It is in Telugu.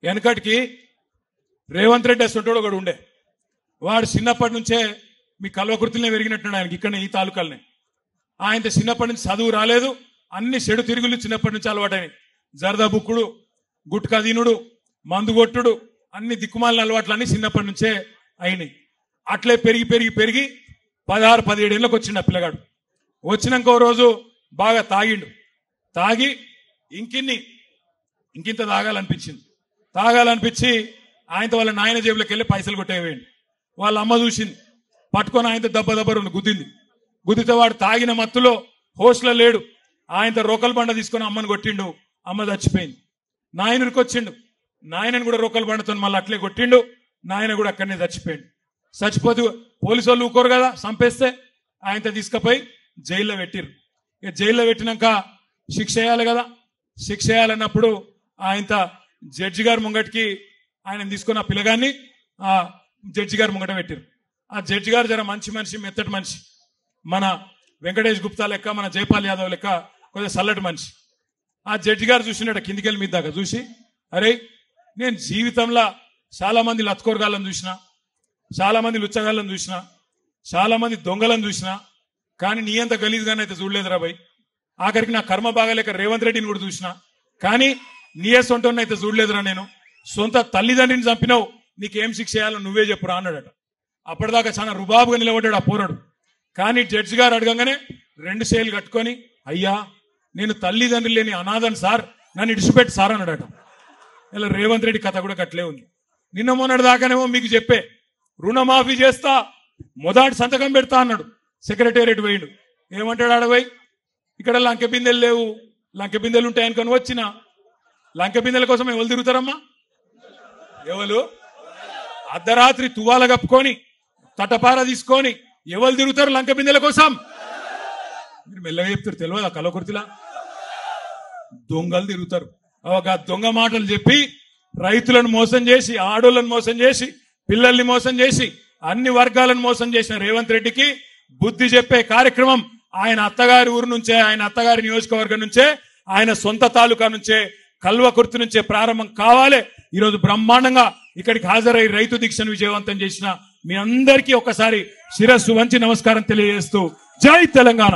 వెనకటికి రేవంత్ రెడ్డి అసంటోడు ఒకడు ఉండే, వాడు చిన్నప్పటి నుంచే మీ కల్వకుర్తినే పెరిగినట్టున్నాడు. ఆయనకి ఇక్కడ ఈ తాలూకాలనే. ఆయన చిన్నప్పటి నుంచి చదువు రాలేదు, అన్ని చెడు తిరుగులు చిన్నప్పటి నుంచి అలవాటైనవి. జరదా బుక్కుడు, గుట్కా దీనుడు, మందు కొట్టుడు, అన్ని దిక్కుమాలిన అలవాట్లు అన్ని చిన్నప్పటి నుంచే అయినాయి. అట్లే పెరిగి పెరిగి పెరిగి 16-17 ఏళ్ళకి వచ్చిండు ఆ పిల్లగాడు. వచ్చినాక ఓ రోజు బాగా తాగిండు. తాగి ఇంకింత తాగాలనిపించి ఆయనతో వాళ్ళ నాయన జేబులోకి వెళ్ళి పైసలు కొట్టేవేయండి. వాళ్ళ అమ్మ చూసింది, పట్టుకొని ఆయనతో దెబ్బ గుద్దితే వాడు తాగిన మత్తులో హోస్లో లేడు. ఆయనతో రోకల్ బండ తీసుకొని అమ్మను కొట్టిండు. అమ్మ చచ్చిపోయింది. నాయనకి వచ్చిండు, నాయనని కూడా రోకల్ బండతో మళ్ళీ అట్లే కొట్టిండు. నాయన కూడా అక్కడనే చచ్చిపోయిండు. చచ్చిపోతే పోలీసు వాళ్ళు ఊకోరు కదా, చంపేస్తే ఆయనతో తీసుకుపోయి జైల్లో పెట్టిరు. ఇక జైల్లో పెట్టినాక శిక్ష వేయాలి కదా. శిక్ష వేయాలన్నప్పుడు ఆయనతో జడ్జి గారి ముంగటికి ఆయన తీసుకున్న ఆ పిల్లగాన్ని ఆ జడ్జి గారి ముంగట పెట్టిరు. ఆ జడ్జి గారు జర మంచి మనిషి, మెత్తటి మనిషి, మన వెంకటేష్ గుప్తా లెక్క, మన జైపాల్ యాదవ్ లెక్క కొద్దిగా చల్లటి మనిషి. ఆ జడ్జి గారు చూసినట్టు కిందికెళ్ళి మీద దాకా చూసి, అరే నేను జీవితంలో చాలా మంది లత్కోరగాళ్ళని చూసిన, చాలా మంది లుచ్చగాళ్ళని చూసిన, చాలా మంది దొంగలను చూసిన, కానీ నీ అంత గలీజ్గానే అయితే చూడలేదురా భయ్. ఆఖరికి నా కర్మ బాగాలేక రేవంత్ రెడ్డిని కూడా చూసిన, కానీ నీ సొంటని అయితే చూడలేదురా. నేను సొంత తల్లిదండ్రిని చంపినావు, నీకేం శిక్ష చేయాలో నువ్వే చెప్పురా అన్నాడట. అప్పటిదాకా చాలా రుబాబుగా నిలబడ్డాడు ఆ పోరాడు. కానీ జడ్జి గారు అడగంగానే 2 చేతులు కట్టుకొని, అయ్యా నేను తల్లిదండ్రులు లేని అనాథను సార్, నన్ను ఇడిచిపెట్టి సార్ అన్నాడట. ఇలా రేవంత్ రెడ్డి కథ కూడా కట్లే ఉంది. నిన్న మొన్నటి దాకానేమో మీకు చెప్పే రుణమాఫీ చేస్తా, మొదటి సంతకం పెడతా అన్నాడు. సెక్రటేరియట్ పోయిండు. ఏమంటాడు ఆడపోయి, ఇక్కడ లంకె బిందెలు లేవు, లంకె బిందెలు ఉంటాయనుకొని వచ్చిన. లంకె బిందెల కోసం ఎవరు తిరుగుతారమ్మా? ఎవరు అర్ధరాత్రి తువాల కప్పుకొని తటపార తీసుకొని ఎవరు తిరుగుతారు లంకె బిందెల కోసం? మీరు మెల్లగా చెప్తారు, తెలియదు కలకుర్తిలా దొంగలు తిరుగుతారు. ఒక దొంగ మాటలు చెప్పి రైతులను మోసం చేసి, ఆడోళ్లను మోసం చేసి, పిల్లల్ని మోసం చేసి, అన్ని వర్గాలను మోసం చేసిన రేవంత్ రెడ్డికి బుద్ధి చెప్పే కార్యక్రమం ఆయన అత్తగారి ఊరు నుంచే, ఆయన అత్తగారి నియోజకవర్గం నుంచే, ఆయన సొంత తాలూకా నుంచే, కల్వకుర్తి నుంచే ప్రారంభం కావాలి. ఈరోజు బ్రహ్మాండంగా ఇక్కడికి హాజరై రైతు దీక్షను విజయవంతం చేసిన మీ అందరికీ ఒకసారి శిరస్సు వంచి నమస్కారం తెలియజేస్తూ జై తెలంగాణ.